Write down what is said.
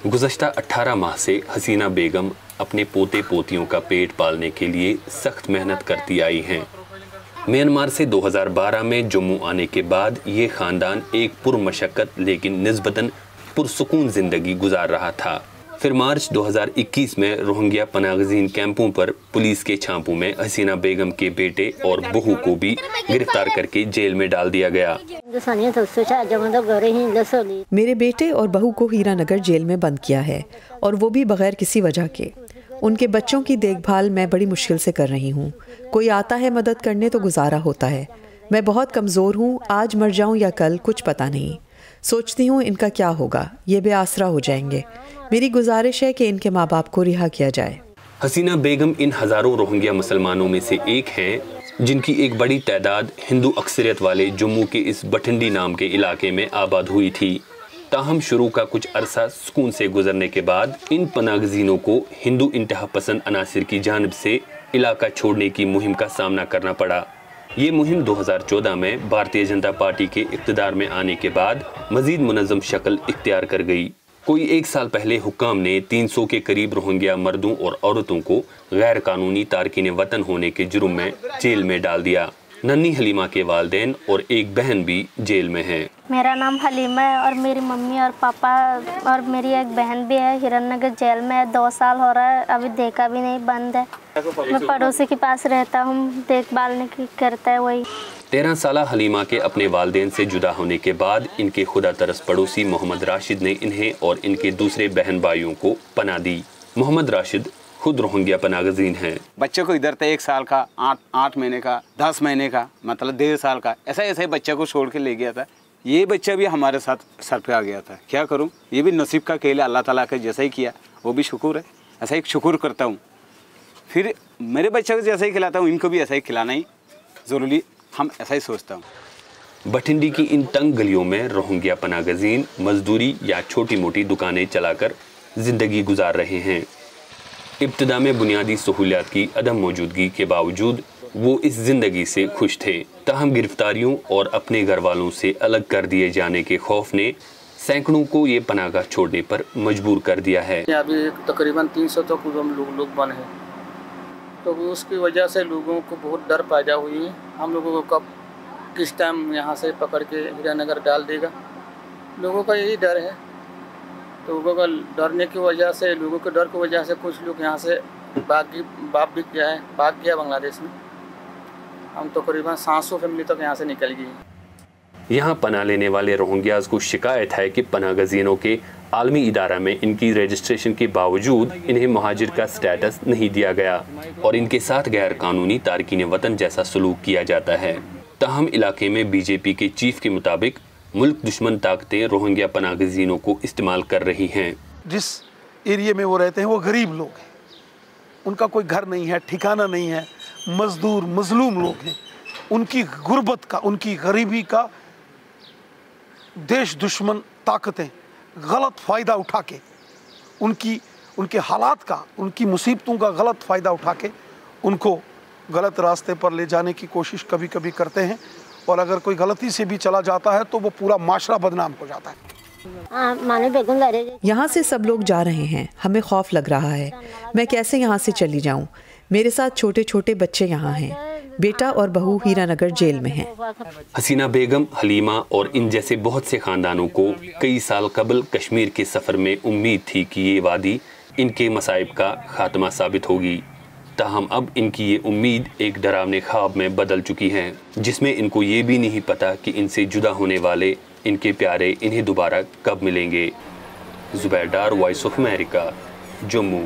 गुज़श्ता 18 माह से हसीना बेगम अपने पोते पोतियों का पेट पालने के लिए सख्त मेहनत करती आई हैं। म्यांमार से 2012 में जम्मू आने के बाद ये ख़ानदान एक पुरमशक्क़त लेकिन निस्बतन पुरसुकून ज़िंदगी गुजार रहा था। फिर मार्च 2021 में रोहिंग्या पनागज़ीन कैंपों पर पुलिस के छापों में हसीना बेगम के बेटे और बहू को भी गिरफ्तार करके जेल में डाल दिया गया। मेरे बेटे और बहू को हीरानगर जेल में बंद किया है और वो भी बगैर किसी वजह के। उनके बच्चों की देखभाल मैं बड़ी मुश्किल से कर रही हूँ। कोई आता है मदद करने तो गुजारा होता है। मैं बहुत कमज़ोर हूँ, आज मर जाऊँ या कल कुछ पता नहीं। सोचती हूँ इनका क्या होगा, ये बेआसरा हो जाएंगे। मेरी गुजारिश है कि इनके माँ बाप को रिहा किया जाए। हसीना बेगम इन हज़ारों रोहिंग्या मुसलमानों में से एक हैं जिनकी एक बड़ी तादाद हिंदू अक्सरियत वाले जम्मू के इस बठिंडी नाम के इलाके में आबाद हुई थी। ताहम शुरू का कुछ अरसा सुकून से गुजरने के बाद इन पनागज़ीनों को हिंदू इंतहा पसंद अनासिर की जानिब से इलाका छोड़ने की मुहिम का सामना करना पड़ा। ये मुहिम 2014 में भारतीय जनता पार्टी के इक़्तिदार में आने के बाद मज़ीद मुनज़्ज़म शक्ल इख्तियार कर गई। कोई 1 साल पहले हुक्काम ने 300 के करीब रोहिंग्या मर्दों और औरतों को गैर कानूनी तारकीन वतन होने के जुर्म में जेल में डाल दिया। नन्ही हलीमा के वालिदैन और एक बहन भी जेल में हैं। मेरा नाम हलीमा है और मेरी मम्मी और पापा और मेरी एक बहन भी है हीरानगर जेल में है। 2 साल हो रहा है, अभी देखा भी नहीं, बंद है। मैं पड़ोसी के पास रहता हूँ, देखभाल की करता है वही। 13 साला हलीमा के अपने वालिदैन से जुदा होने के बाद इनके खुदा तरस पड़ोसी मोहम्मद राशिद ने इन्हें और इनके दूसरे बहन भाइयों को पनाह दी। मोहम्मद राशिद खुद रोहिंग्या पनागज़ीन हैं। बच्चे को इधर था 1 साल का, 8 महीने का, 10 महीने का, मतलब 1.5 साल का, ऐसे बच्चे को छोड़ के ले गया था। ये बच्चा भी हमारे साथ सर पे आ गया था। क्या करूं, ये भी नसीब का खेल है, अल्लाह ताला के जैसा ही किया, वो भी शुक्र है। ऐसा ही शुक्र करता हूँ। फिर मेरे बच्चे को जैसा ही खिलाता हूँ, इनको भी ऐसा ही खिलाना ही ज़रूरी, हम ऐसा ही सोचता हूँ। बठिंडी की इन तंग गलियों में रोहिंग्या पनागज़ीन मजदूरी या छोटी मोटी दुकानें चलाकर ज़िंदगी गुजार रहे हैं। इब्तिदा में बुनियादी सहूलियात की अदम मौजूदगी के बावजूद वो इस ज़िंदगी से खुश थे। ताहम गिरफ्तारियों और अपने घर वालों से अलग कर दिए जाने के खौफ ने सैकड़ों को ये पनाहगाह छोड़ने पर मजबूर कर दिया है। अभी तकरीबन 300 तक हम लोग बन हैं, तो उसकी वजह से लोगों को बहुत डर पैदा हुई है। हम लोगों को कब किस टाइम यहाँ से पकड़ के हीरानगर डाल देगा, लोगों का यही डर है। तो लोगों का डरने की वजह से, लोगों के डर की वजह से कुछ लोग यहाँ से भाग गया बांग्लादेश में। हम तकरीबन 700 फैमिली तक यहाँ से निकल गई। यहाँ पनाह लेने वाले रोहिंग्याज को शिकायत है कि पनागज़ीनों के आलमी इदारा में इनकी रजिस्ट्रेशन के बावजूद इन्हें मुहाजिर का स्टेटस नहीं दिया गया और इनके साथ गैर कानूनी तारकीन वतन जैसा सलूक किया जाता है। ताहम इलाके में बीजेपी के चीफ के मुताबिक मुल्क दुश्मन ताकतें रोहिंग्या पनागज़ीनों को इस्तेमाल कर रही हैं। जिस एरिया में वो रहते हैं वो गरीब लोग हैं, उनका कोई घर नहीं है, ठिकाना नहीं है, मजदूर मजलूम लोग हैं। उनकी गुर्बत का, उनकी गरीबी का देश दुश्मन ताकतें गलत फ़ायदा उठा के, उनके हालात का, उनकी मुसीबतों का गलत फ़ायदा उठा के उनको गलत रास्ते पर ले जाने की कोशिश कभी कभी करते हैं। और अगर कोई गलती से भी चला जाता है तो वो पूरा माशरा बदनाम हो जाता है। यहाँ से सब लोग जा रहे हैं, हमें खौफ लग रहा है। मैं कैसे यहाँ से चली जाऊँ? मेरे साथ छोटे छोटे बच्चे यहाँ हैं। बेटा और बहू हीरानगर जेल में हैं। हसीना बेगम, हलीमा और इन जैसे बहुत से ख़ानदानों को कई साल कबल कश्मीर के सफ़र में उम्मीद थी कि ये वादी इनके मसाइब का खात्मा साबित होगी। ताहम अब इनकी ये उम्मीद एक डरावने ख्वाब में बदल चुकी है, जिसमें इनको ये भी नहीं पता कि इनसे जुदा होने वाले इनके प्यारे इन्हें दोबारा कब मिलेंगे। ज़ुबैर डार, वॉइस ऑफ अमेरिका, जम्मू।